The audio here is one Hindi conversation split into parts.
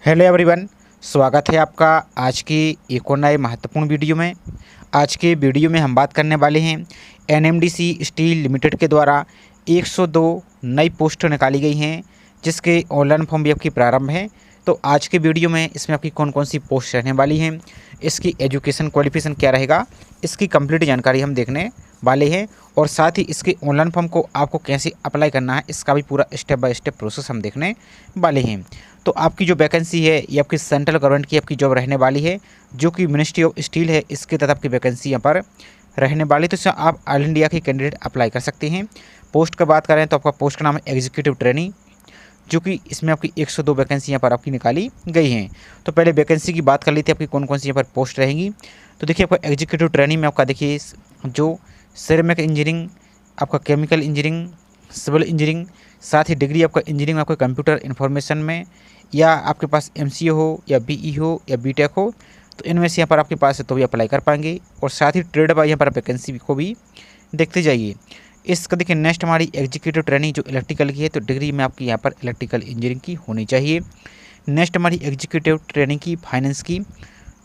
हेलो एवरीवन, स्वागत है आपका आज की एक और नए महत्वपूर्ण वीडियो में। आज के वीडियो में हम बात करने वाले हैं एनएमडीसी स्टील लिमिटेड के द्वारा 102 नई पोस्ट निकाली गई हैं, जिसके ऑनलाइन फॉर्म भी आपकी प्रारंभ है। तो आज के वीडियो में इसमें आपकी कौन कौन सी पोस्ट रहने वाली हैं, इसकी एजुकेशन क्वालिफिकेशन क्या रहेगा, इसकी कंप्लीट जानकारी हम देखने वाले हैं। और साथ ही इसके ऑनलाइन फॉर्म को आपको कैसे अप्लाई करना है, इसका भी पूरा स्टेप बाय स्टेप प्रोसेस हम देखने वाले हैं। तो आपकी जो वैकेंसी है ये आपकी सेंट्रल गवर्नमेंट की आपकी जॉब रहने वाली है, जो कि मिनिस्ट्री ऑफ स्टील है, इसके तहत आपकी वैकेंसी यहाँ पर रहने वाली। तो इसमें आप ऑल इंडिया के कैंडिडेट अप्लाई कर सकते हैं। पोस्ट की बात करें तो आपका पोस्ट का नाम है एग्जीक्यूटिव ट्रेनी, जो कि इसमें आपकी 102 वैकेंसी यहाँ पर आपकी निकाली गई हैं। तो पहले वैकेंसी की बात कर ली थी, आपकी कौन कौन सी यहाँ पर पोस्ट रहेंगी। तो देखिए आपका एग्जीक्यूटिव ट्रेनिंग में आपका देखिए जो सिरेमिक इंजीनियरिंग, आपका केमिकल इंजीनियरिंग, सिविल इंजीनियरिंग, साथ ही डिग्री आपका इंजीनियरिंग आपका कंप्यूटर इन्फॉर्मेशन में, या आपके पास एमसीए हो या बीई हो या बीटेक हो, तो इनमें से यहाँ पर आपके पास है तो भी अप्लाई कर पाएंगे। और साथ ही ट्रेड बाय यहाँ पर वैकेंसी को भी देखते जाइए। इसका देखिए नेक्स्ट हमारी एग्जीक्यूटिव ट्रेनिंग जो इलेक्ट्रिकल की है, तो डिग्री में आपकी यहाँ पर इलेक्ट्रिकल इंजीनियरिंग की होनी चाहिए। नेक्स्ट हमारी एग्जीक्यूटिव ट्रेनिंग की फाइनेंस की,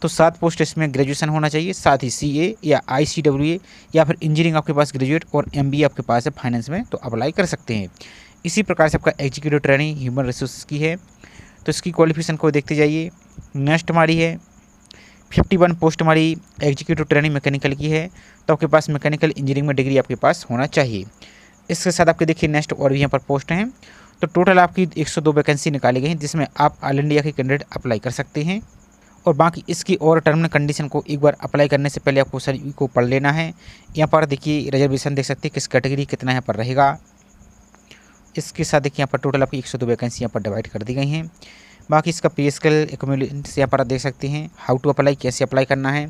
तो 7 पोस्ट इसमें ग्रेजुएशन होना चाहिए। साथ ही सीए या आईसीडब्ल्यूए या फिर इंजीनियरिंग आपके पास ग्रेजुएट और एमबीए आपके पास है फाइनेंस में, तो अप्लाई कर सकते हैं। इसी प्रकार से आपका एग्जीक्यूटिव ट्रेनिंग ह्यूमन रिसोर्स की है, तो इसकी क्वालिफिकेशन को देखते जाइए। नेक्स्ट हमारी है 51 पोस्ट हमारी एग्जीक्यूटिव ट्रेनिंग मैकेनिकल की है, तो आपके पास मैकेनिकल इंजीनियरिंग में डिग्री आपके पास होना चाहिए। इसके साथ आपके देखिए नेक्स्ट और भी यहाँ पर पोस्ट हैं। तो टोटल आपकी 102 वैकेंसी निकाली गई हैं, जिसमें आप ऑल इंडिया के कैंडिडेट अप्लाई कर सकते हैं। और बाकी इसकी और टर्म एंड कंडीशन को एक बार अप्लाई करने से पहले आपको सभी को पढ़ लेना है। यहाँ पर देखिए रिजर्वेशन देख सकते हैं, किस कैटेगरी कितना यहाँ पर रहेगा। इसके साथ देखिए यहाँ पर टोटल आपकी 102 वैकेंसी यहाँ पर डिवाइड कर दी गई हैं। बाकी इसका पे स्केल एक्यूमुलेशन यहाँ पर आप देख सकते हैं। हाउ टू अप्लाई, कैसे अप्लाई करना है।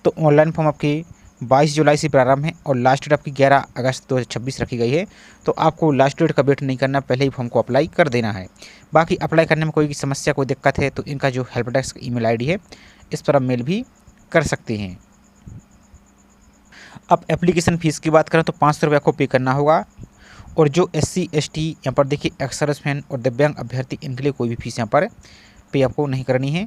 तो ऑनलाइन फॉर्म आपकी 22 जुलाई से प्रारंभ है और लास्ट डेट आपकी 11 अगस्त 2026 रखी गई है। तो आपको लास्ट डेट का वेट नहीं करना, पहले ही फॉर्म को अप्लाई कर देना है। बाकी अप्लाई करने में कोई समस्या, कोई दिक्कत है तो इनका जो हेल्प डेस्क ईमेल आईडी है, इस पर आप मेल भी कर सकते हैं। अब एप्लीकेशन फ़ीस की बात करें तो 500 रुपये आपको पे करना होगा। और जो SC ST यहाँ पर देखिए एक्स सर्विसमैन और दिव्यांग अभ्यर्थी, इनके लिए कोई भी फीस यहाँ पर पे आपको नहीं करनी है।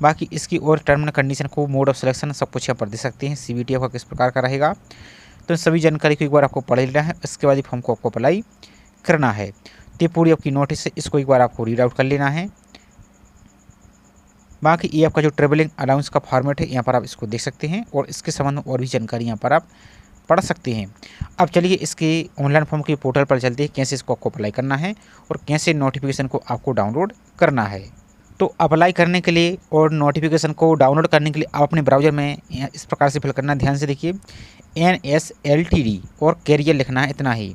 बाकी इसकी और टर्म एंड कंडीशन को, मोड ऑफ सिलेक्शन, सब कुछ यहाँ पर दे सकते हैं। CVT आपका किस प्रकार का रहेगा, तो सभी जानकारी को एक बार आपको पढ़ लेना है। इसके बाद ही फॉर्म को आपको अप्लाई करना है। तो ये पूरी आपकी नोटिस है, इसको एक बार आपको रीड आउट कर लेना है। बाकी ये आपका जो ट्रेवलिंग अलाउंस का फॉर्मेट है, यहाँ पर आप इसको देख सकते हैं और इसके संबंध में और भी जानकारी यहाँ पर आप पढ़ सकते हैं। अब चलिए इसके ऑनलाइन फॉर्म के पोर्टल पर चलते हैं, कैसे इसको आपको अप्लाई करना है और कैसे नोटिफिकेशन को आपको डाउनलोड करना है। तो अप्लाई करने के लिए और नोटिफिकेशन को डाउनलोड करने के लिए आप अपने ब्राउज़र में इस प्रकार से फिल करना है। ध्यान से देखिए, NSLTD और कैरियर लिखना है, इतना ही।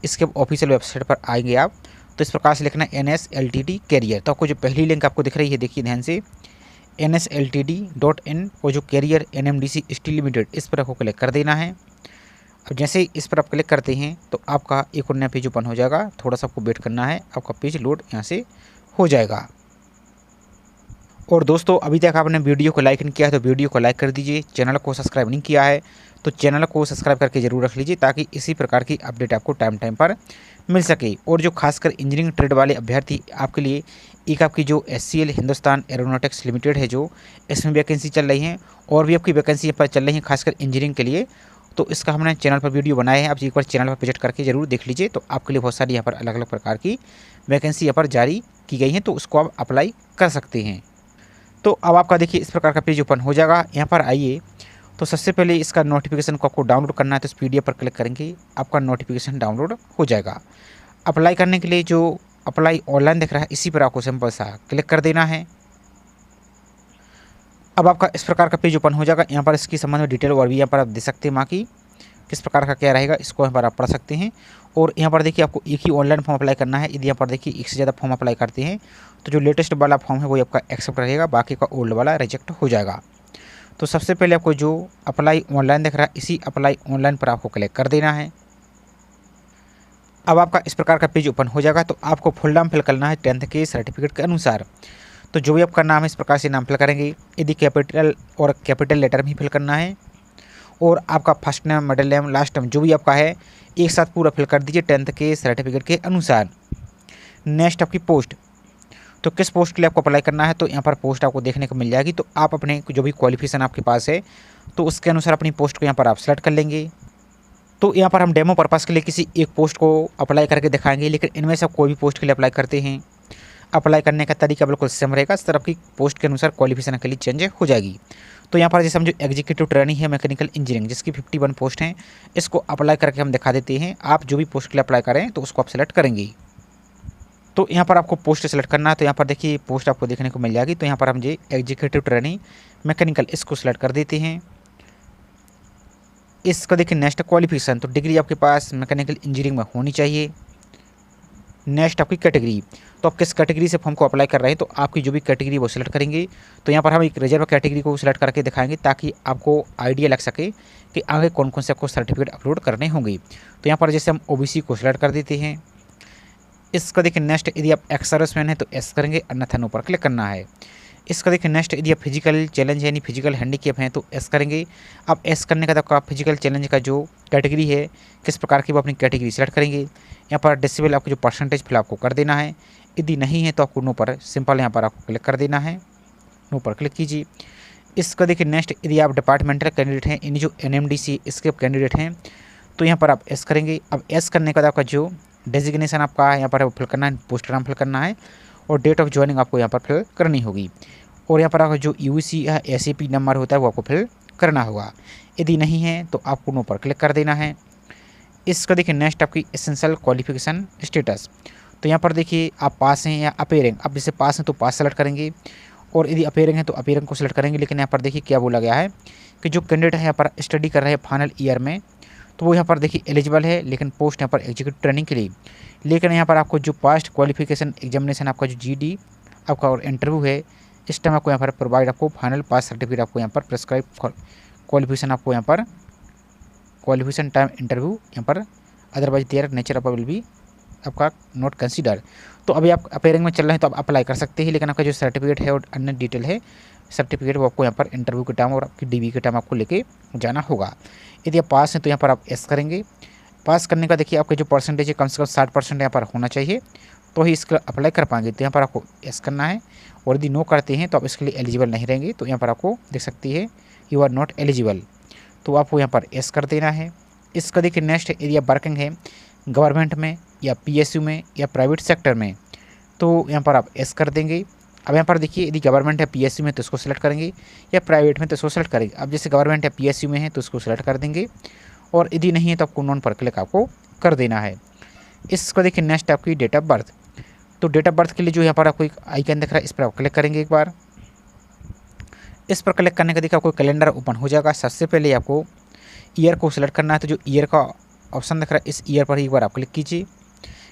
इसके ऑफिशियल वेबसाइट पर आएंगे आप, तो इस प्रकार से लिखना है NSLTD कैरियर। तो आपको जो पहली लिंक आपको दिख रही है, देखिए ध्यान से, NSLTD.in और जो कैरियर NMDC स्टील लिमिटेड, इस पर आपको क्लिक कर देना है। अब जैसे ही इस पर आप क्लिक करते हैं तो आपका एक और नया पेज ओपन हो जाएगा। थोड़ा सा आपको वेट करना है, आपका पेज लोड यहाँ से हो जाएगा। और दोस्तों, अभी तक आपने वीडियो को लाइक नहीं किया है तो वीडियो को लाइक कर दीजिए। चैनल को सब्सक्राइब नहीं किया है तो चैनल को सब्सक्राइब करके ज़रूर रख लीजिए, ताकि इसी प्रकार की अपडेट आपको टाइम टाइम पर मिल सके। और जो खासकर इंजीनियरिंग ट्रेड वाले अभ्यर्थी, आपके लिए एक आपकी जो SCL हिंदुस्तान एरोनॉटिक्स लिमिटेड है, जो इसमें वैकेंसी चल रही हैं और भी आपकी वैकेंसी पर चल रही हैं खासकर इंजीनियरिंग के लिए। तो इसका हमने चैनल पर वीडियो बनाए हैं, आप एक बार चैनल पर विजिट करके ज़रूर देख लीजिए। तो आपके लिए बहुत सारी यहाँ पर अलग अलग प्रकार की वैकेंसी यहाँ पर जारी की गई हैं, तो उसको आप अप्लाई कर सकते हैं। तो अब आपका देखिए इस प्रकार का पेज ओपन हो जाएगा। यहाँ पर आइए, तो सबसे पहले इसका नोटिफिकेशन को आपको डाउनलोड करना है, तो इस PDF पर क्लिक करेंगे, आपका नोटिफिकेशन डाउनलोड हो जाएगा। अप्लाई करने के लिए जो अप्लाई ऑनलाइन दिख रहा है, इसी पर आपको सिंपल सा क्लिक कर देना है। अब आपका इस प्रकार का पेज ओपन हो जाएगा। यहाँ पर इसकी संबंध में डिटेल और भी यहाँ पर आप दे सकते हैं, माँ की किस प्रकार का क्या रहेगा, इसको यहाँ पर आप पढ़ सकते हैं। और यहाँ पर देखिए आपको एक ही ऑनलाइन फॉर्म अप्लाई करना है। यदि यहाँ पर देखिए एक से ज़्यादा फॉर्म अप्लाई करते हैं तो जो लेटेस्ट वाला फॉर्म है वो आपका एक्सेप्ट रहेगा, बाकी का ओल्ड वाला रिजेक्ट हो जाएगा। तो सबसे पहले आपको जो अप्लाई ऑनलाइन दिख रहा है, इसी अप्लाई ऑनलाइन पर आपको क्लिक कर देना है। अब आपका इस प्रकार का पेज ओपन हो जाएगा। तो आपको फुल नाम फिल करना है 10th के सर्टिफिकेट के अनुसार। तो जो भी आपका नाम है इस प्रकार से नाम फिल करेंगे। यदि कैपिटल और कैपिटल लेटर में फिल करना है, और आपका first name, middle name, last name जो भी आपका है एक साथ पूरा फिल कर दीजिए 10th के सर्टिफिकेट के अनुसार। नेक्स्ट आपकी पोस्ट, तो किस पोस्ट के लिए आपको अप्लाई करना है, तो यहाँ पर पोस्ट आपको देखने को मिल जाएगी। तो आप अपने जो भी क्वालिफिकेशन आपके पास है तो उसके अनुसार अपनी पोस्ट को यहाँ पर आप सेलेक्ट कर लेंगे। तो यहाँ पर हम डेमो पर्पज़ के लिए किसी एक पोस्ट को अप्लाई करके दिखाएंगे, लेकिन इनमें से आप कोई भी पोस्ट के लिए अप्लाई करते हैं, अप्लाई करने का तरीका बिल्कुल सेम रहेगा। इस तरह की पोस्ट के अनुसार क्वालिफिकेशन के लिए चेंज हो जाएगी। तो यहाँ पर जैसे हम जो एग्जीक्यूटिव ट्रेनिंग है मैकेनिकल इंजीनियरिंग, जिसकी 51 पोस्ट हैं, इसको अप्लाई करके हम दिखा देते हैं। आप जो भी पोस्ट के लिए अप्लाई करें तो उसको आप सेलेक्ट करेंगे। तो यहाँ पर आपको पोस्ट सेलेक्ट करना है। तो यहाँ पर देखिए पोस्ट आपको देखने को मिल जाएगी। तो यहाँ पर हम जो एग्जीक्यूटिव ट्रेनिंग मैकेनिकल इसको सेलेक्ट कर देते हैं। इसका देखिए नेक्स्ट क्वालिफिकेशन, तो डिग्री आपके पास मैकेनिकल इंजीनियरिंग में होनी चाहिए। नेक्स्ट आपकी कैटेगरी, तो आप किस कैटेगरी से फॉर्म को अप्लाई कर रहे हैं तो आपकी जो भी कैटेगरी वो सिलेक्ट करेंगे। तो यहाँ पर हम एक रिजर्व कैटेगरी को सिलेक्ट करके दिखाएंगे ताकि आपको आइडिया लग सके कि आगे कौन कौन से आपको सर्टिफिकेट अपलोड करने होंगे। तो यहाँ पर जैसे हम ओबीसी को सिलेक्ट कर देते हैं। इसका देखिए नेक्स्ट यदि आप एक्स सर्विसमैन है तो एस करेंगे, अन्यथा नो पर क्लिक करना है। इसका देखिए नेक्स्ट यदि आप फिजिकल चैलेंज यानी फिजिकल हैंडीकैप हैं तो एस करेंगे। अब एस करने के बाद आपका फिजिकल चैलेंज का जो कैटेगरी है किस प्रकार की वो अपनी कैटेगरी सेलेक्ट करेंगे। यहाँ पर डिसेबल आपको जो परसेंटेज फिल आपको कर देना है, यदि नहीं है तो आपको नो पर सिंपल यहाँ पर आपको क्लिक कर देना है, नो पर क्लिक कीजिए। इसका देखिए नेक्स्ट यदि आप डिपार्टमेंटल कैंडिडेट हैं यानी जो NMDC इसके कैंडिडेट हैं तो यहाँ पर आप एस करेंगे। अब एस करने के बाद आपका जो डेजिग्नेशन आपका यहाँ पर फिल करना है, पोस्ट नाम फिल करना है और डेट ऑफ ज्वाइनिंग आपको यहाँ पर फिल करनी होगी। और यहाँ पर आपका जो UC या SAP नंबर होता है वो आपको फिल करना होगा। यदि नहीं है तो आपको नो पर क्लिक कर देना है। इसका देखिए नेक्स्ट आपकी एसेंशियल क्वालिफिकेशन स्टेटस, तो यहाँ पर देखिए आप पास हैं या अपेयरिंग। अब जैसे पास हैं तो पास सेलेक्ट करेंगे और यदि अपेयरिंग है तो अपेयरिंग को सेलेक्ट करेंगे। लेकिन यहाँ पर देखिए क्या बोला गया है कि जो कैंडिडेट है यहाँ पर स्टडी कर रहे हैं फाइनल ईयर में तो वो यहाँ पर देखिए एलिजिबल है, लेकिन पोस्ट यहाँ पर एग्जीक्यूटिव ट्रेनिंग के लिए। लेकिन यहाँ पर आपको जो पास्ट क्वालिफिकेशन एग्जामिनेशन आपका जो GD आपका और इंटरव्यू है इस टाइम आपको यहाँ पर प्रोवाइड आपको फाइनल पास सर्टिफिकेट आपको यहाँ पर प्रेस्क्राइब क्वालिफिकेशन आपको यहाँ पर क्वालिफिकेशन टाइम इंटरव्यू यहाँ पर otherwise their nature of will be आपका नॉट कंसीडर। तो अभी आप अपेयरिंग में चल रहे हैं तो आप अप्लाई कर सकते हैं, लेकिन आपका जो सर्टिफिकेट है और अन्य डिटेल है सर्टिफिकेट वो आपको यहाँ पर इंटरव्यू के टाइम और आपकी DB के टाइम आपको लेके जाना होगा। यदि आप पास हैं तो यहाँ पर आप एस करेंगे। पास करने का देखिए आपके जो परसेंटेज है कम से कम 60% यहाँ पर होना चाहिए तो ही इसका अप्लाई कर पाएंगे। तो यहाँ पर आपको एस करना है और यदि नो करते हैं तो आप इसके लिए एलिजिबल नहीं रहेंगे। तो यहाँ पर आपको देख सकती है यू आर नॉट एलिजिबल, तो आपको यहाँ पर एस कर देना है। इसका देखिए नेक्स्ट एरिया वर्किंग है गवर्नमेंट में या PSU में या प्राइवेट सेक्टर में, तो यहाँ पर आप एस कर देंगे। अब यहाँ पर देखिए यदि गवर्नमेंट है PSU में तो इसको सेलेक्ट करेंगे या प्राइवेट में तो इसको सेलेक्ट करेंगे। अब जैसे गवर्नमेंट है PSU में है तो इसको सेलेक्ट कर देंगे और यदि नहीं है तो आपको नॉन पर क्लिक आपको कर देना है। इसको देखिए नेक्स्ट आपकी डेट ऑफ बर्थ, तो डेट ऑफ बर्थ के लिए जो यहाँ पर आपको एक आइकन दिख रहा है इस पर आप क्लिक करेंगे एक बार। इस पर क्लिक करने का देखिए आपको कैलेंडर ओपन हो जाएगा। सबसे पहले आपको ईयर को सिलेक्ट करना है, तो जो ईयर का ऑप्शन दिख रहा है इस ईयर पर एक बार आप क्लिक कीजिए।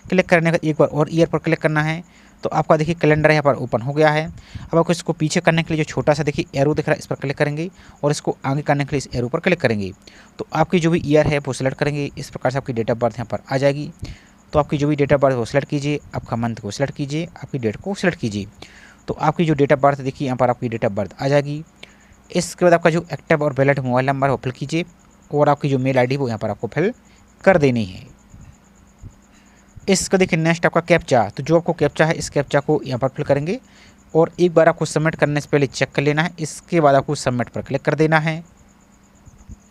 क्लिक करने का एक बार और ईयर पर क्लिक करना है तो आपका देखिए कैलेंडर यहाँ पर ओपन हो गया है। अब आपको इसको पीछे करने के लिए जो छोटा सा देखिए एरो दिख रहा है इस पर क्लिक करेंगे और इसको आगे करने के लिए इस एरो पर क्लिक करेंगे। तो आपकी जो भी ईयर है वो सिलेक्ट करेंगे। इस प्रकार से आपकी डेट ऑफ बर्थ यहाँ पर आ जाएगी। तो आपकी जो भी डेट ऑफ बर्थ वो सिलेक्ट कीजिए, आपका मंथ को सिलेक्ट कीजिए, आपकी डेट को सिलेक्ट कीजिए। तो आपकी जो डेट ऑफ बर्थ देखिए यहाँ पर आपकी डेट ऑफ बर्थ आ जाएगी। इसके बाद आपका जो एक्टिव और वैलिड मोबाइल नंबर वो फिल कीजिए और आपकी जो मेल ID वो यहाँ पर आपको फिल कर देनी है। इसका देखिए नेक्स्ट आपका कैप्चा, तो जो आपको कैप्चा है इस कैप्चा को यहाँ पर फिल करेंगे और एक बार आपको सबमिट करने से पहले चेक कर लेना है। इसके बाद आपको सबमिट पर क्लिक कर देना है।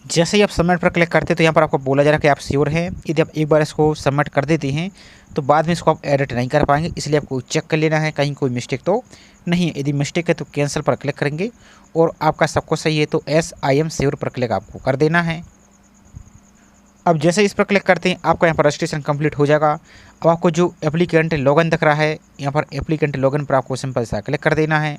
जैसे ही आप सबमिट पर क्लिक करते हैं तो यहाँ पर आपको बोला जा रहा है कि आप श्योर हैं। यदि आप एक बार इसको सबमिट कर देते हैं तो बाद में इसको आप एडिट नहीं कर पाएंगे, इसलिए आपको चेक कर लेना है कहीं कोई मिस्टेक तो नहीं है। यदि मिस्टेक है तो कैंसिल पर क्लिक करेंगे और आपका सब कुछ सही है तो एस आई एम श्योर पर क्लिक आपको कर देना है। अब जैसे ही इस पर क्लिक करते हैं आपका यहाँ पर रजिस्ट्रेशन कंप्लीट हो जाएगा। अब आपको जो एप्लीकेंट लॉगिन दिख रहा है यहाँ पर एप्लीकेंट लॉगिन पर आपको सिंपल सा क्लिक कर देना है।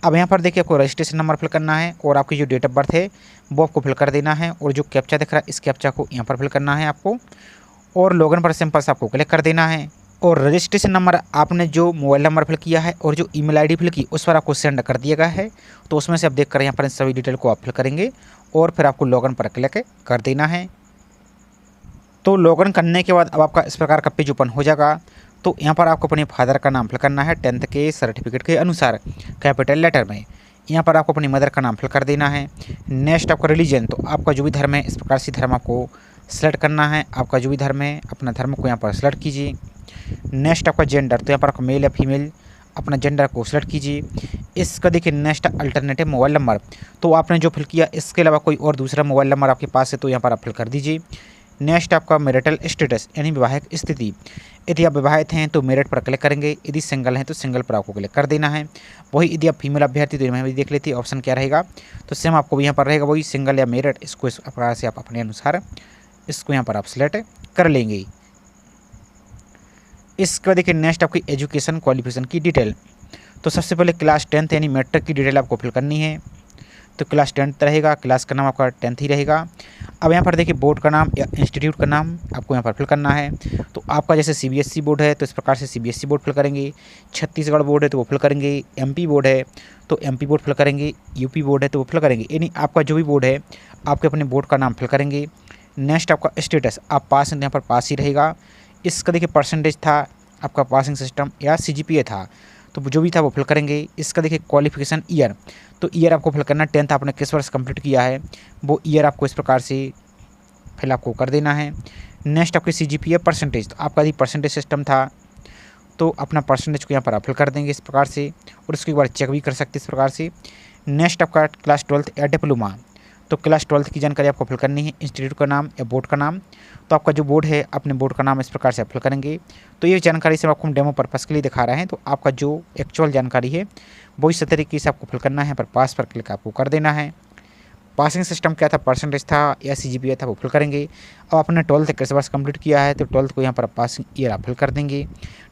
अब यहाँ पर देखिए आपको रजिस्ट्रेशन नंबर फिल करना है और आपकी जो डेट ऑफ बर्थ है वो आपको फिल कर देना है और जो कैप्चा दिख रहा है इस कैप्चा को यहाँ पर फिल करना है आपको और लॉगिन पर सिंपल सा आपको क्लिक कर देना है। और रजिस्ट्रेशन नंबर आपने जो मोबाइल नंबर फिल किया है और जो ईमेल ID फिल की उस पर आपको सेंड कर दिया गया है, तो उसमें से आप देख कर यहाँ पर इन सभी डिटेल को आप फिल करेंगे और फिर आपको लॉगिन पर क्लिक कर देना है। तो लॉगिन करने के बाद अब आपका इस प्रकार का पेज ओपन हो जाएगा। तो यहाँ पर आपको अपने फादर का नाम फिल करना है 10th के सर्टिफिकेट के अनुसार कैपिटल लेटर में। यहाँ पर आपको अपनी मदर का नाम फिल कर देना है। नेक्स्ट आपका रिलीजन, तो आपका जो भी धर्म है इस प्रकार से धर्म आपको सेलेक्ट करना है। आपका जो भी धर्म है अपना धर्म को यहाँ पर सेलेक्ट कीजिए। नेक्स्ट आपका जेंडर, तो यहाँ पर आपका मेल या फीमेल अपना जेंडर को सिलेक्ट कीजिए। इसका देखिए नेक्स्ट अल्टरनेटिव मोबाइल नंबर, तो आपने जो फिल किया इसके अलावा कोई और दूसरा मोबाइल नंबर आपके पास है तो यहाँ पर आप फिल कर दीजिए। नेक्स्ट आपका मैरिटल स्टेटस यानी वैवाहिक स्थिति, यदि आप विवाहित हैं तो मेरिट पर क्लिक करेंगे, यदि सिंगल हैं तो सिंगल पर आपको क्लिक कर देना है। वही यदि आप फीमेल अभ्यर्थी तो मैं भी देख लेती ऑप्शन क्या रहेगा, तो सेम आपको भी यहाँ पर रहेगा वही सिंगल या मेरिट, इसको इस प्रकार से आप अपने अनुसार इसको यहाँ पर आप सिलेक्ट कर लेंगे। इसके बाद देखिए नेक्स्ट आपकी एजुकेशन क्वालिफिकेशन की डिटेल, तो सबसे पहले क्लास 10th यानी मैट्रिक की डिटेल आपको फिल करनी है, तो क्लास 10th रहेगा, क्लास का नाम आपका 10th ही रहेगा। अब यहाँ पर देखिए बोर्ड का नाम या इंस्टीट्यूट का नाम आपको यहाँ पर फिल करना है, तो आपका जैसे CBSE बोर्ड है तो इस प्रकार से CBSE बोर्ड फिल करेंगे, छत्तीसगढ़ बोर्ड है तो वो फिल करेंगे, MP बोर्ड है तो MP बोर्ड फिल करेंगे, UP बोर्ड है तो वो फिल करेंगे, यानी आपका जो भी बोर्ड है आपके अपने बोर्ड का नाम फिल करेंगे। नेक्स्ट आपका स्टेटस, आप पास यहाँ पर पास ही रहेगा। इसका देखिए परसेंटेज था आपका पासिंग सिस्टम या CGPA था, तो जो भी था वो फिल करेंगे। इसका देखिए क्वालिफिकेशन ईयर, तो ईयर आपको फिल करना, 10th आपने किस वर्ष कंप्लीट किया है वो ईयर आपको इस प्रकार से फिल आपको कर देना है। नेक्स्ट आपके CGPA परसेंटेज, तो आपका यदि परसेंटेज सिस्टम था तो अपना परसेंटेज को यहाँ पर आप फिल कर देंगे इस प्रकार से, और उसके बाद चेक भी कर सकते इस प्रकार से। नेक्स्ट आपका क्लास 12th या डिप्लोमा, तो क्लास 12th की जानकारी आपको फिल करनी है, इंस्टीट्यूट का नाम या बोर्ड का नाम, तो आपका जो बोर्ड है अपने बोर्ड का नाम इस प्रकार से आप फिल करेंगे। तो ये जानकारी से आपको हम डेमो पर्पज़ के लिए दिखा रहे हैं, तो आपका जो एक्चुअल जानकारी है वो इस तरीके से आपको फिल करना है, पर पास पर क्लिक आपको कर देना है। पासिंग सिस्टम क्या था, परसेंटेज था या CGPA था वो फिल करेंगे। अब आपने 12th किस वर्ष कंप्लीट किया है तो 12th को यहाँ पर पासिंग ईयर आप फिल कर देंगे।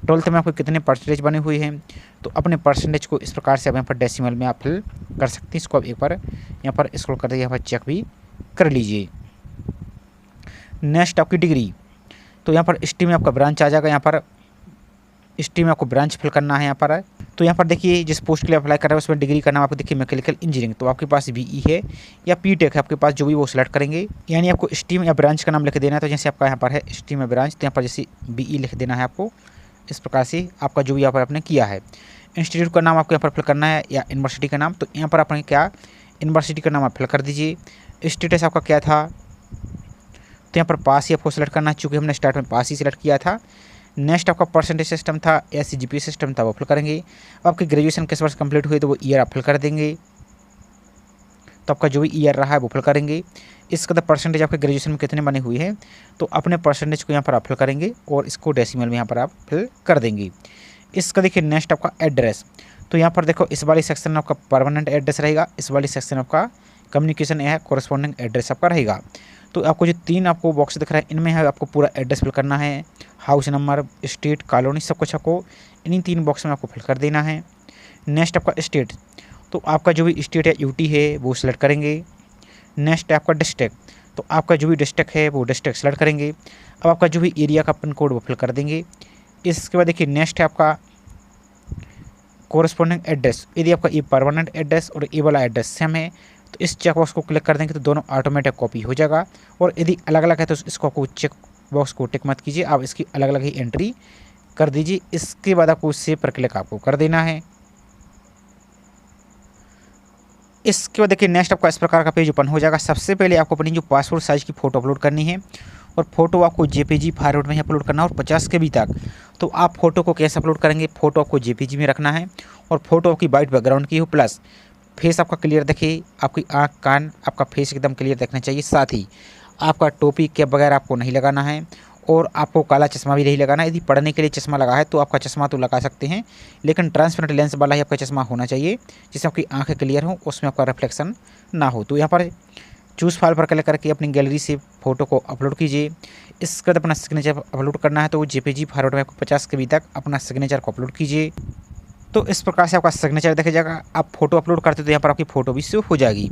12th में आपको कितने परसेंटेज बने हुए हैं, तो अपने परसेंटेज को इस प्रकार से आप यहाँ पर डेसिमल में आप फिल कर सकते हैं। इसको आप एक बार यहाँ पर स्क्रॉल करके यहाँ पर चेक भी कर लीजिए। नेक्स्ट आपकी डिग्री, तो यहाँ पर स्ट्रीम में आपका ब्रांच आ जाएगा, यहाँ पर स्ट्रीम में आपको ब्रांच फिल करना है यहाँ पर। तो यहाँ पर देखिए जिस पोस्ट के लिए अप्लाई कर रहे हैं उसमें डिग्री का नाम आपको देखिए मैकेनिकल इंजीनियरिंग, तो आपके पास BE है या PTech है आपके पास, जो भी वो सिलेक्ट करेंगे। यानी आपको स्ट्रीम या ब्रांच का नाम लिख देना है, तो जैसे आपका यहाँ पर है स्ट्रीम या ब्रांच, तो यहाँ पर जैसे BE लिख देना है आपको इस प्रकार से, आपका जो भी यहाँ पर आपने किया है। इंस्टीट्यूट का नाम आपको यहाँ पर फिल करना है या यूनिवर्सिटी का नाम, तो यहाँ पर आपने क्या यूनिवर्सिटी का नाम आप फिल कर दीजिए। स्टेटस आपका क्या था, तो यहाँ पर पास ही आपको सेलेक्ट करना है, चूँकि हमने स्टार्ट में पास ही सिलेक्ट किया था। नेक्स्ट आपका परसेंटेज सिस्टम था या CGPA सिस्टम था वो फिल करेंगे। अब आपकी ग्रेजुएशन किस वर्ष कंप्लीट हुई तो वो ईयर आप फिल कर देंगे, तो आपका जो भी ईयर रहा है वो फिल करेंगे। इसका परसेंटेज आपके ग्रेजुएशन में कितने बने हुए हैं तो अपने परसेंटेज को यहाँ पर आप फिल करेंगे और इसको डेसिमल में यहाँ पर आप फिल कर देंगे। इसका देखिए नेक्स्ट आपका एड्रेस, तो यहाँ पर देखो इस वाली सेक्शन में आपका परमानेंट एड्रेस रहेगा, इस वाली सेक्शन आपका कम्युनिकेशन या कॉरेस्पॉन्डिंग एड्रेस आपका रहेगा। तो आपको जो 3 आपको बॉक्स दिख रहा है इनमें है आपको पूरा एड्रेस फिल करना है, हाउस नंबर, स्टेट, कॉलोनी, सब कुछ आपको इन्हीं 3 बॉक्स में आपको फिल कर देना है। नेक्स्ट आपका स्टेट, तो आपका जो भी स्टेट है UT है वो सिलेक्ट करेंगे। नेक्स्ट है आपका डिस्ट्रिक्ट, तो आपका जो भी डिस्ट्रिक्ट है वो डिस्ट्रिक्ट सेलेक्ट करेंगे। अब आपका जो भी एरिया का पिन कोड वो फिल कर देंगे। इसके बाद देखिए नेक्स्ट है आपका कॉरेस्पॉन्डिंग एड्रेस, यदि आपका ये परमानेंट एड्रेस और ये वाला एड्रेस सेम है तो इस चेक बॉक्स को क्लिक कर देंगे तो दोनों ऑटोमेटिक कॉपी हो जाएगा, और यदि अलग अलग है तो इसको आपको चेक बॉक्स को टिक मत कीजिए, आप इसकी अलग अलग ही एंट्री कर दीजिए। इसके बाद आपको सेव पर क्लिक आपको कर देना है। इसके बाद देखिए नेक्स्ट आपका इस प्रकार का पेज ओपन हो जाएगा। सबसे पहले आपको अपनी जो पासपोर्ट साइज़ की फ़ोटो अपलोड करनी है, और फोटो आपको JPG फॉर्मेट में ही अपलोड करना है और 50 KB तक। तो आप फोटो को कैसे अपलोड करेंगे, फ़ोटो आपको JPG में रखना है और फोटो आपकी वाइट बैकग्राउंड की हो, प्लस फेस आपका क्लियर दिखे, आपकी आँख कान आपका फेस एकदम क्लियर दिखना चाहिए। साथ ही आपका टोपी कैप वगैरह आपको नहीं लगाना है, और आपको काला चश्मा भी नहीं लगाना है। यदि पढ़ने के लिए चश्मा लगा है तो आपका चश्मा तो लगा सकते हैं, लेकिन ट्रांसपेरेंट लेंस वाला ही आपका चश्मा होना चाहिए जिससे आपकी आंखें क्लियर हो, उसमें आपका रिफ्लेक्शन ना हो। तो यहाँ पर चूज़ फाइल पर क्लिक करके अपनी गैलरी से फ़ोटो को अपलोड कीजिए। इसके बाद अपना सिग्नेचर अपलोड करना है, तो वो JPG फॉर्मेट में आपको 50 KB तक अपना सिग्नेचर को अपलोड कीजिए। तो इस प्रकार से आपका सिग्नेचर देखा जाएगा। आप फोटो अपलोड करते हो तो यहाँ पर आपकी फ़ोटो भी सेव हो जाएगी।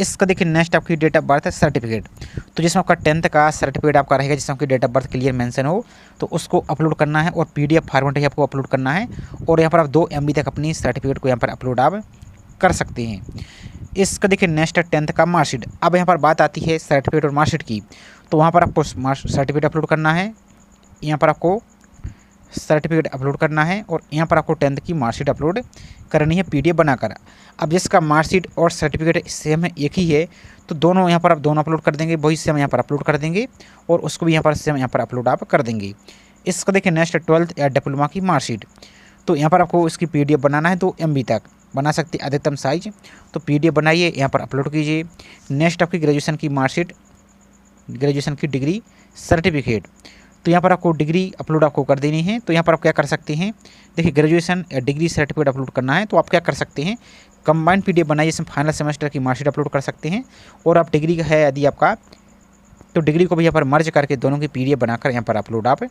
इसका देखिए नेक्स्ट आपकी डेट ऑफ बर्थ सर्टिफिकेट, तो जिसमें आपका 10th का सर्टिफिकेट आपका रहेगा जिसमें आपकी date of birth clear mention हो, तो उसको अपलोड करना है और PDF फॉर्मेट ही आपको अपलोड करना है, और यहाँ पर आप 2 MB तक अपनी सर्टिफिकेट को यहाँ पर अपलोड आप कर सकते हैं। इसका देखिए नेक्स्ट 10th का मार्कशीट। अब यहाँ पर बात आती है सर्टिफिकेट और मार्कशीट की, तो वहाँ पर आपको सर्टिफिकेट अपलोड करना है, यहाँ पर आपको सर्टिफिकेट अपलोड करना है, और यहाँ पर आपको 10th की मार्कशीट अपलोड करनी है PDF बनाकर। अब जिसका मार्कशीट और सर्टिफिकेट सेम है, एक ही है, तो दोनों यहाँ पर आप दोनों अपलोड कर देंगे, वही सेम यहाँ पर अपलोड कर देंगे, और उसको भी यहाँ पर सेम यहाँ पर अपलोड आप कर देंगे। इसका देखिए नेक्स्ट 12th या डिप्लोमा की मार्कशीट, तो यहाँ पर आपको इसकी PDF बनाना है 2 MB तक बना सकते हैं अधिकतम साइज। तो PDF बनाइए, यहाँ पर अपलोड कीजिए। नेक्स्ट आपकी ग्रेजुएशन की मार्कशीट, ग्रेजुएशन की डिग्री सर्टिफिकेट, तो यहाँ पर आपको डिग्री अपलोड आपको कर देनी है। तो यहाँ पर आप क्या कर सकते हैं, देखिए ग्रेजुएशन या डिग्री सर्टिफिकेट अपलोड करना है तो आप क्या कर सकते हैं, कंबाइंड PDF बनाइए, इसमें फाइनल सेमेस्टर की मार्कशीट अपलोड कर सकते हैं। और आप डिग्री का है यदि आपका, तो डिग्री को भी यहाँ पर मर्ज करके दोनों की PDF बनाकर यहाँ पर अपलोड आप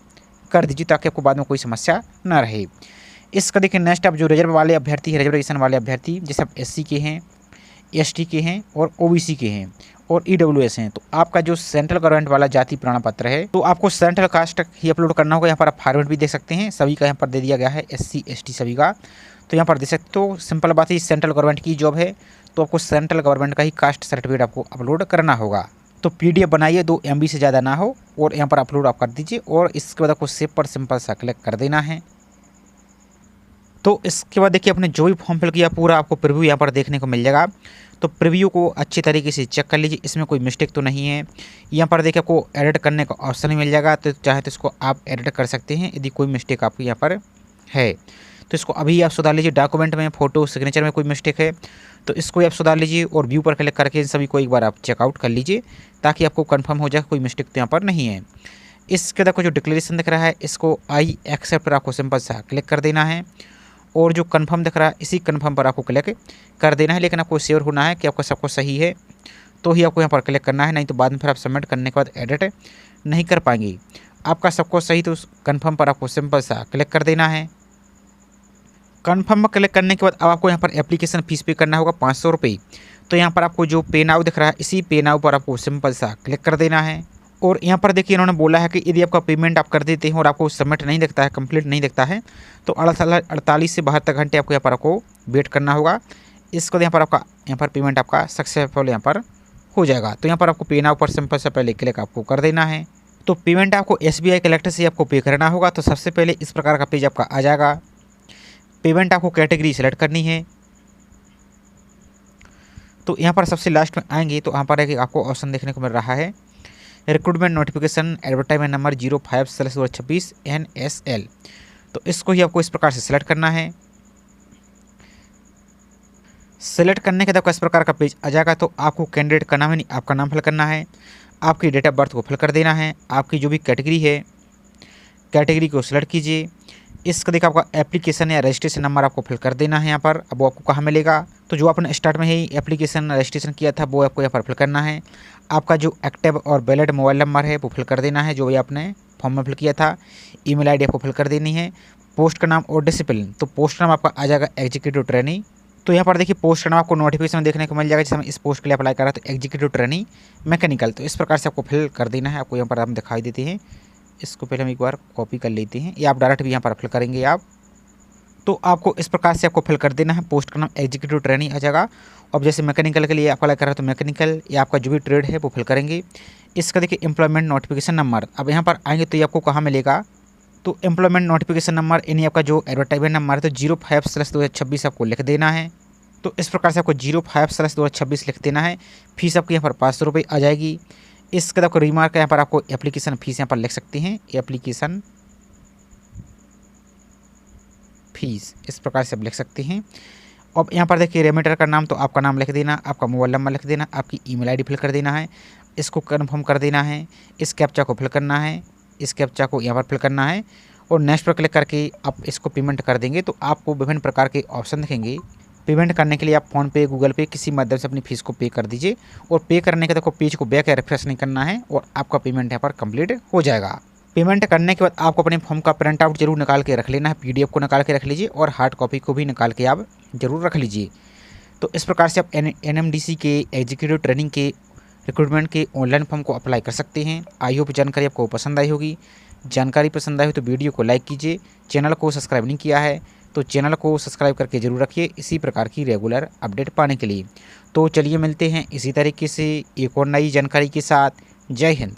कर दीजिए ताकि आपको बाद में कोई समस्या ना रहे। इसका देखिए नेक्स्ट आप जो रिजर्व वाले अभ्यर्थी हैं, रिजर्वेशन वाले अभ्यर्थी, जैसे आप SC के हैं, ST के हैं और OBC के हैं और EWS हैं, तो आपका जो सेंट्रल गवर्नमेंट वाला जाति प्रमाण पत्र है तो आपको सेंट्रल कास्ट ही अपलोड करना होगा। यहाँ पर आप फॉर्मेट भी देख सकते हैं, सभी का यहाँ पर दे दिया गया है, SC ST सभी का, तो यहाँ पर देख सकते हो। सिंपल बात है, सेंट्रल गवर्नमेंट की जॉब है तो आपको सेंट्रल गवर्नमेंट का ही कास्ट सर्टिफिकेट आपको अपलोड करना होगा। तो PDF बनाइए, 2 MB से ज़्यादा ना हो और यहाँ पर अपलोड आप कर दीजिए और इसके बाद आपको सेव पर सिंपल सा क्लिक कर देना है। तो इसके बाद देखिए आपने जो भी फॉर्म फिल किया पूरा आपको प्रीव्यू यहाँ पर देखने को मिल जाएगा। तो प्रीव्यू को अच्छी तरीके से चेक कर लीजिए, इसमें कोई मिस्टेक तो नहीं है। यहाँ पर देखिए आपको एडिट करने का ऑप्शन मिल जाएगा, तो चाहे तो इसको आप एडिट कर सकते हैं यदि कोई मिस्टेक आपको यहाँ पर है तो इसको अभी आप सुधार लीजिए। डॉक्यूमेंट में, फ़ोटो, सिग्नेचर में कोई मिस्टेक है तो इसको आप सुधार लीजिए और व्यू पर क्लिक करके इन सभी को एक बार आप चेकआउट कर लीजिए ताकि आपको कंफर्म हो जाए कोई मिस्टेक तो यहाँ पर नहीं है। इसके बाद जो डिक्लेरेशन दिख रहा है इसको आई एक्सेप्ट पर आपको सिंपल सा क्लिक कर देना है और जो कन्फर्म दिख रहा है इसी कन्फर्म पर आपको क्लिक कर देना है। लेकिन आपको श्योर होना है कि आपका सब कुछ सही है तो ही आपको यहाँ पर क्लिक करना है, नहीं तो बाद में फिर आप सबमिट करने के बाद एडिट नहीं कर पाएंगे। आपका सब कुछ सही तो कन्फर्म पर आपको सिंपल सा क्लिक कर देना है। कन्फर्म में क्लिक करने के बाद अब आपको यहाँ पर एप्लीकेशन फ़ीस पे करना होगा 500 रुपये। तो यहाँ पर आपको जो पे नाउ दिख रहा है इसी पे नाउ पर आपको सिंपल सा क्लिक कर देना है। और यहाँ पर देखिए इन्होंने बोला है कि यदि आपका पेमेंट आप कर देते हैं और आपको सबमिट नहीं दिखता है, कंप्लीट नहीं दिखता है, तो 48 से 72 घंटे आपको यहाँ पर आपको वेट करना होगा। इसको यहाँ पर आपका पेमेंट आपका सक्सेसफुल यहाँ पर हो जाएगा। तो यहाँ पर आपको पे नाउ पर सिंपल से पहले क्लिक आपको कर देना है। तो पेमेंट आपको SBI कलेक्टर से आपको पे करना होगा। तो सबसे पहले इस प्रकार का पेज आपका आ जाएगा। पेमेंट आपको कैटेगरी सेलेक्ट करनी है। तो यहाँ पर सबसे लास्ट में आएंगे तो यहाँ पर आपको ऑप्शन देखने को मिल रहा है recruitment notification advertisement number 05/2026 NSL। तो इसको ही आपको इस प्रकार से सिलेक्ट करना है। सेलेक्ट करने के बाद इस प्रकार का पेज आ जाएगा। तो आपको कैंडिडेट का नाम यानी आपका नाम फिल करना है, आपकी डेट ऑफ बर्थ को फिल कर देना है, आपकी जो भी कैटेगरी है कैटेगरी को सिलेक्ट कीजिए। इसका देखिए आपका एप्लीकेशन या रजिस्ट्रेशन नंबर आपको फिल कर देना है यहाँ पर। अब वो आपको कहाँ मिलेगा, तो जो आपने स्टार्ट में ही एप्लीकेशन रजिस्ट्रेशन किया था वो आपको यहाँ पर फिल करना है। आपका जो एक्टिव और वैलिड मोबाइल नंबर है वो फिल कर देना है जो भी आपने फॉर्म में फिल किया था। ईमेल आईडी आपको फिल कर देनी है। पोस्ट का नाम और डिसिप्लिन, तो पोस्ट नाम आपका आ जाएगा एग्जीक्यूटिव ट्रेनी। तो यहाँ पर देखिए पोस्ट का नाम आपको नोटिफिकेशन देखने को मिल जाएगा। जैसे हम इस पोस्ट के लिए अप्लाई कर रहा है तो एग्जीक्यूटिव ट्रेनी मैकेनिकल, तो इस प्रकार से आपको फिल कर देना है। आपको यहाँ पर हम दिखाई देते हैं, इसको पहले हम एक बार कॉपी कर लेते हैं या आप डायरेक्ट भी यहाँ पर फिल करेंगे आप। तो आपको इस प्रकार से आपको फिल कर देना है। पोस्ट का नाम एग्जीक्यूटिव ट्रेनी आ जाएगा। अब जैसे मैकेनिकल के लिए आप अप्लाई कर रहे हो तो मैकेनिकल या आपका जो भी ट्रेड है वो फिल करेंगे। इसका देखिए एम्प्लॉयमेंट नोटिफिकेशन नंबर, अब यहाँ पर आएंगे तो ये आपको कहाँ मिलेगा, तो एम्प्लॉयमेंट नोटिफिकेशन नंबर यानी आपका जो एडवर्टाइजमेंट नंबर है तो 05/2026 आपको लिख देना है। तो इस प्रकार से आपको 05/2026 लिख देना है। फीस आपकी यहाँ पर 500 रुपये आ जाएगी। इसके बाद आपको रिमार्क यहाँ पर आपको एप्लीकेशन फ़ीस यहाँ पर लिख सकते हैं, एप्लीकेशन फीस इस प्रकार से आप लिख सकते हैं। अब यहाँ पर देखिए रेमिटर का नाम, तो आपका नाम लिख देना, आपका मोबाइल नंबर लिख देना, आपकी ईमेल आईडी फिल कर देना है, इसको कन्फर्म कर देना है। इस कैप्चा को फिल करना है, इस कैप्चा को यहाँ पर फिल करना है और नेक्स्ट पर क्लिक करके आप इसको पेमेंट कर देंगे। तो आपको विभिन्न प्रकार के ऑप्शन दिखेंगे। पेमेंट करने के लिए आप फ़ोनपे, गूगल पे किसी माध्यम से अपनी फ़ीस को पे कर दीजिए और पे करने के बाद आपको पेज को बैक या रिफ्रेश नहीं करना है और आपका पेमेंट यहाँ पर कंप्लीट हो जाएगा। पेमेंट करने के बाद आपको अपने फॉर्म का प्रिंट आउट जरूर निकाल के रख लेना है, PDF को निकाल के रख लीजिए और हार्ड कॉपी को भी निकाल के आप जरूर रख लीजिए। तो इस प्रकार से आप NMDC के एग्जीक्यूटिव ट्रेनिंग के रिक्रूटमेंट के ऑनलाइन फॉर्म को अप्लाई कर सकते हैं। आई होप जानकारी आपको पसंद आई होगी। जानकारी पसंद आई हो तो वीडियो को लाइक कीजिए। चैनल को सब्सक्राइब नहीं किया है तो चैनल को सब्सक्राइब करके ज़रूर रखिए इसी प्रकार की रेगुलर अपडेट पाने के लिए। तो चलिए मिलते हैं इसी तरीके से एक और नई जानकारी के साथ। जय हिंद।